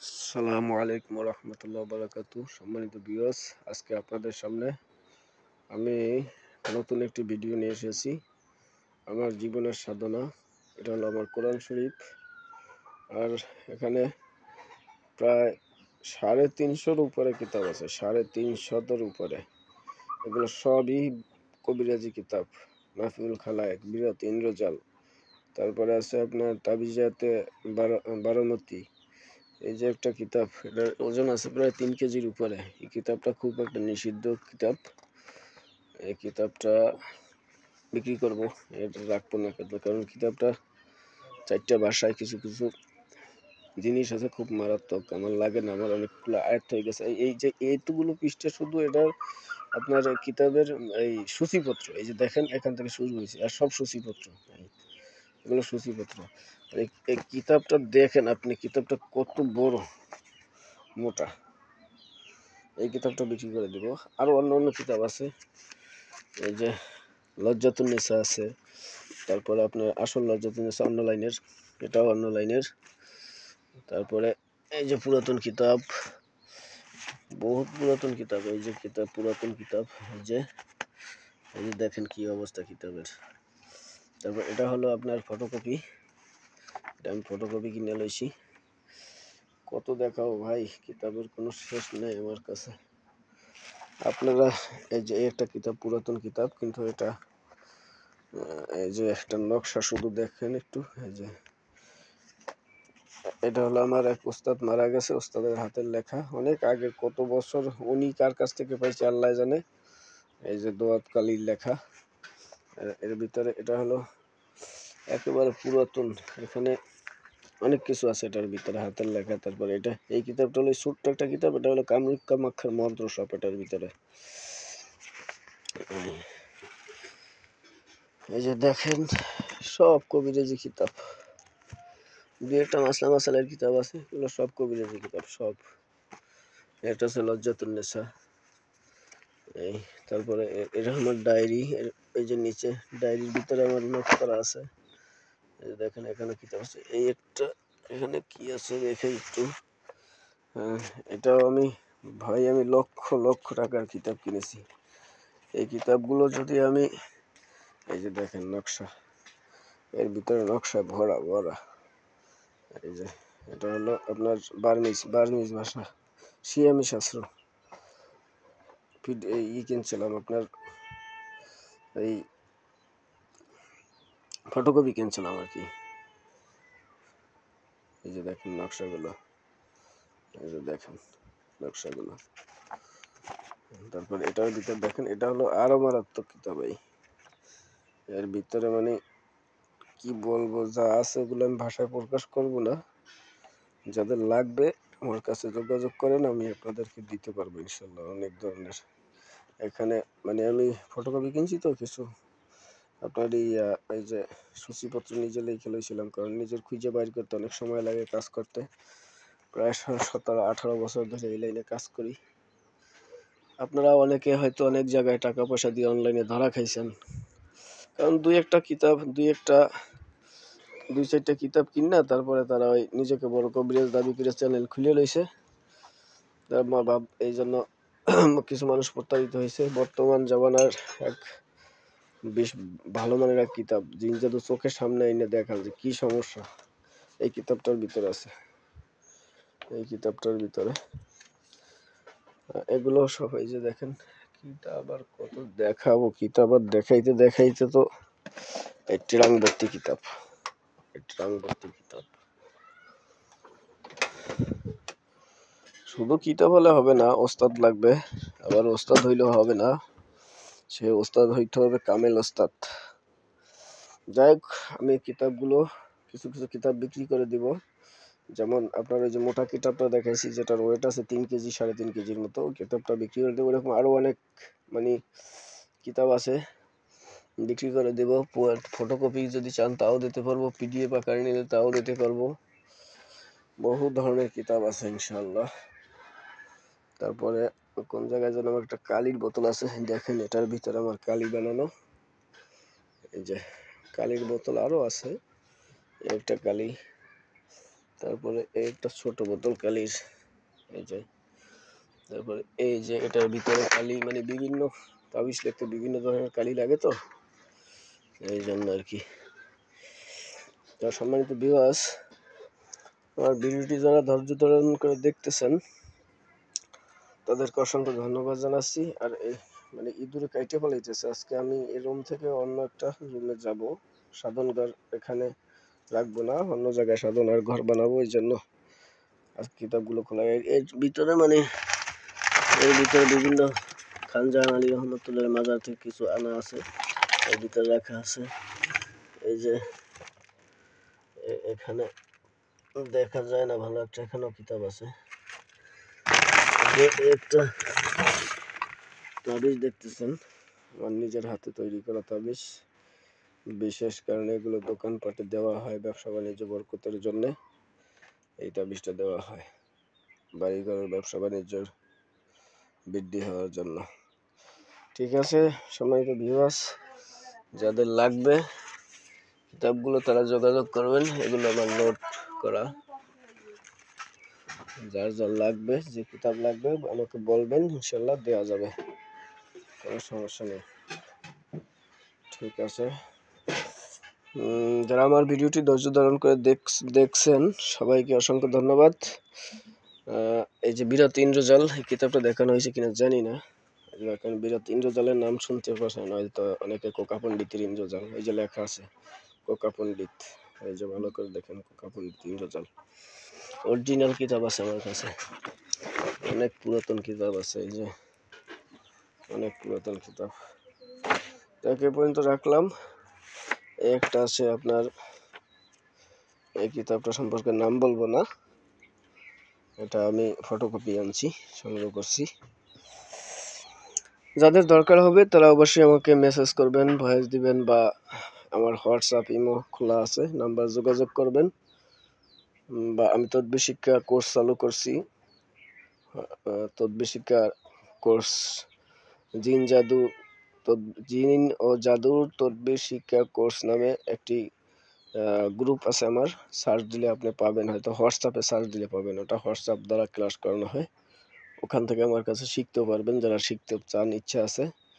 আসসালামু আলাইকুম রহমতুল্লাহ বারাকাতু। সম্মানিত ভিউয়ার্স, আজকে আপনাদের সামনে আমি নতুন একটি ভিডিও নিয়ে এসেছি। আমার জীবনের সাধনা, এটা হলো আমার কোরআন শরীফ। আর এখানে প্রায় 350-র উপরে কিতাব আছে, 350-র উপরে। এগুলো সবই কবিরাজি কিতাব। মাহফিজুল খালায়েক, বিরাট ইন্দ্রজাল, তারপরে আছে আপনার তাবিজাতে বারামতি। এই যে একটা কিতাব, এটার ওজন আছে প্রায় 3 কেজির উপরে। এই কিতাবটা খুব একটা নিষিদ্ধ কিতাব। এই কিতাবটা বিক্রি করব, এটা রাখবো না, কারণ কিতাবটা 4টা ভাষায় কিছু কিছু জিনিস আছে খুব মারাত্মক। আমার লাগে না, আমার অনেকগুলো আয়ত্ত হয়ে গেছে। এই যে এইটুকুলো পৃষ্ঠা শুধু এটার আপনার কিতাবের এই সূচিপত্র। এই যে দেখেন, এখান থেকে শুরু হয়েছে, আর সব সূচিপত্র। এগুলো সূচিপত্র। এই কিতাবটা দেখেন আপনি, কিতাবটা কত বড় মোটা। এই কিতাবটা বিক্রি করে দিব। আরো অন্য অন্য কিতাব আছে, এই যে লজ্জাতুন নিসা আছে, তারপরে আপনার আসল লজ্জাতুন নিসা অন্য লাইনের, এটাও অন্য লাইনের। তারপরে এই যে পুরাতন কিতাব, বহুত পুরাতন কিতাব। এই যে কিতাব, পুরাতন কিতাব। এই যে দেখেন কি অবস্থা কিতাবের। তারপর এটা হলো আপনার ফটোকপি। এটা আমি ফটোকপি কিনে লইছি। কত দেখাও ভাই, কিতাবের কোনো শেষ নেই আমার কাছে। আপনারা এই যে একটা কিতাব, পুরাতন কিতাব, কিন্তু এটা এই যে একটা নকশা শুধু দেখেন একটু। এই যে এটা হলো আমার এক ওস্তাদ মারা গেছে, ওস্তাদের হাতের লেখা, অনেক আগে, কত বছর উনি কার কাছ থেকে পাইছে আল্লাহ জানে। এই যে দোয়াত কালির লেখা। এর ভিতরে এটা হলো একেবারে পুরাতন। এখানে অনেক কিছু আছে এটার ভিতরে, হাতের লেখা। তারপরে এটা, এই কিতাবটা হলো ছোট্ট একটা কিতাব, এটা হলো কামরূপ কামাখ্যার মন্ত্র সব এটার ভিতরে। এই যে দেখেন, সব কবিরাজি কিতাব। দু একটা মাসলা মাসালের কিতাব আছে, এগুলো সব কবিরাজি কিতাব সব। এটা হচ্ছে লজ্জাতুন নেসা। এই তারপরে এটা আমার ডায়েরি। এই যে নিচে ডায়েরির ভিতরে আমার নোট করা আছে। এই যে দেখেন, এখানে কিতাব আছে। এই একটা, এখানে কি আছে দেখে একটু। এটাও আমি, ভাই আমি লক্ষ লক্ষ টাকার কিতাব কিনেছি। এই কিতাবগুলো যদি আমি, এই যে দেখেন নকশা, এর ভিতরে নকশা ভরা ভরা। এই যে এটা হলো আপনার বার্মিজ ভাষা, সিয়ামি শাস্ত্র। কিনছিলাম আপনার, এই ফটোকপি কিনছিলাম আর কি। এই যে দেখেন নকশাগুলো, এই যে দেখেন নকশাগুলো। তারপর এটার ভিতরে দেখেন, এটা হলো আরো মারাত্মক কিতাব। এর ভিতরে মানে কি বলবো, যা আছে ওগুলো আমি ভাষায় প্রকাশ করব না। যাদের লাগবে আমার কাছে যোগাযোগ করেন, আমি আপনাদেরকে দিতে পারবো ইনশাল্লাহ। অনেক ধরনের এখানে, মানে আমি ফটোকপি কিনছি তো কিছু, আপনার এই যে সূচিপত্র নিজে লিখে লইছিলাম, কারণ নিজের খুঁজে বাইর করতে অনেক সময় লাগে কাজ করতে। প্রায় 17-18 বছর ধরে এই লাইনে কাজ করি। আপনারা অনেকে হয়তো অনেক জায়গায় টাকা পয়সা দিয়ে অনলাইনে ধরা খাইছেন, কারণ দুই চারটা কিতাব কিনা তারপরে তারা ওই নিজেকে বড় কবিরাজ দাবি করে চ্যানেল খুলে লইছে। এই জন্য কিছু মানুষ প্রতারিত হয়েছে। বর্তমান জামানার এক বেশ ভালো মানের এক কিতাব, জিন জাদু চোখের সামনে এনে দেখা যে কি সমস্যা এই কিতাবটার ভিতরে আছে। এই কিতাবটার ভিতরে এগুলো সব, এই যে দেখেন কিতাব। আর কত দেখাবো কিতাব, আর দেখাইতে দেখাইতে তো এই ট্রাং ভর্তি কিতাব, এই ট্রাং ভর্তি কিতাব। শুধু কিতাব হলে হবে না, ওস্তাদ লাগবে। আবার ওস্তাদ হইলেও হবে না, সে ওস্তাদ হইতে হবে কামেল ওস্তাদ। যাই হোক, আমি কিতাবগুলো, কিছু কিছু কিতাব বিক্রি করে দিব। যেমন আপনার ওই যে মোটা কিতাবটা দেখাইছি, যেটার ওয়েট আছে 3 কেজি, 3.5 কেজির মতো, কিতাবটা বিক্রি করে দেবো। এরকম আরো অনেক মানে কিতাব আছে, বিক্রি করে দেব। ফটোকপি যদি চান তাও দিতে পারবো, পিডিএফ আকারে নিলে তাও দিতে পারবো। বহু ধরনের কিতাব আছে ইনশাল্লাহ। তারপরে কোন জায়গায় যেন আমার একটা কালির বোতল আছে, দেখেন এটার ভিতরে আমার কালি বানানো। এই যে কালির বোতল আরো আছে, একটা কালি। তারপরে এই একটা ছোট বোতল কালির, এই যে। তারপরে এই যে এটার ভিতরে কালি, মানে বিভিন্ন তাবিজ লিখতে বিভিন্ন ধরনের কালি লাগে, তো এই জন্য আর কি। তো সম্মানিত ভিউয়ার্স, আমার ভিডিওটি যারা ধৈর্য ধারণ করে দেখতেছেন তাদেরকে অসংখ্য ধন্যবাদ জানাচ্ছি। আর এই মানে ইঁদুরে কাইটে ফেলাইতেছে। আজকে আমি এই রুম থেকে অন্য একটা রুমে যাব, সাধনঘর এখানে রাখবো না, অন্য জায়গায় সাধনার ঘর বানাবো। এই জন্য আজ কিতাবগুলো খোলা, এর ভিতরে মানে এর ভিতরে বিভিন্ন খান জাহান আলী রহমতুল্লাহ মাজার থেকে কিছু আনা আছে, এর ভিতরে রাখা আছে। এই যে এখানে দেখা যায় না ভালো একটা, এখানেও কিতাব আছে। একটা তাবিজ দেখতেছেন, আমার নিজের হাতে তৈরি করা তাবিজ। বিশেষ কারণে এগুলো দোকানপাটে দেওয়া হয় ব্যবসা বাণিজ্য বরকতের জন্য। এই তাবিজটা দেওয়া হয় বাড়িঘরের ব্যবসা বাণিজ্যের বৃদ্ধি হওয়ার জন্য। ঠিক আছে সম্মানিত ভিউয়ার্স, যাদের লাগবে কিতাবগুলো তারা যোগাযোগ করবেন। এগুলো আমার নোট করা, যার যার লাগবে, যে কিতাব লাগবে আমাকে বলবেন, ইনশাল্লাহ দেওয়া যাবে, কোনো সমস্যা নেই। ঠিক আছে, যারা আমার ভিডিওটি ধৈর্য ধারণ করে দেখছেন সবাইকে অসংখ্য ধন্যবাদ। এই যে বিরাট ইন্দ্রজাল, এই কিতাবটা দেখানো হয়েছে কিনা জানি না। কারণ বিরাট ইন্দ্রজালের নাম শুনতে পাচ্ছেন, হয়তো অনেকে কোকা পণ্ডিতের ইন্দ্রজাল, এই যে লেখা আছে কোকা পণ্ডিত, এই যে ভালো করে দেখেন কোকা পণ্ডিত ইন্দ্রজাল। অরিজিনাল কিতাব আছে আমার কাছে, অনেক পুরাতন কিতাব আছে, এই যে অনেক পুরাতন কিতাব। তাকে পর্যন্ত রাখলাম। একটা আছে আপনার, এই কিতাবটা সম্পর্কে নাম বলবো না, এটা আমি ফটোকপি আনছি, সংগ্রহ করছি। যাদের দরকার হবে তারা অবশ্যই আমাকে মেসেজ করবেন, ভয়েস দিবেন, বা আমার হোয়াটসঅ্যাপ ইমো খোলা আছে, নাম্বার যোগাযোগ করবেন। বা আমি তদবির শিক্ষা কোর্স চালু করছি, তদবির শিক্ষা কোর্স জিন জাদু, জিন ও জাদুর তদবির শিক্ষা কোর্স নামে একটি গ্রুপ আছে আমার, সার্চ দিলে আপনি পাবেন, হয়তো হোয়াটসঅ্যাপে সার্চ দিলে পাবেন, ওটা হোয়াটসঅ্যাপ দ্বারা ক্লাস করানো হয়। ওখান থেকে আমার কাছে শিখতেও পারবেন, যারা শিখতে চান, ইচ্ছা আছে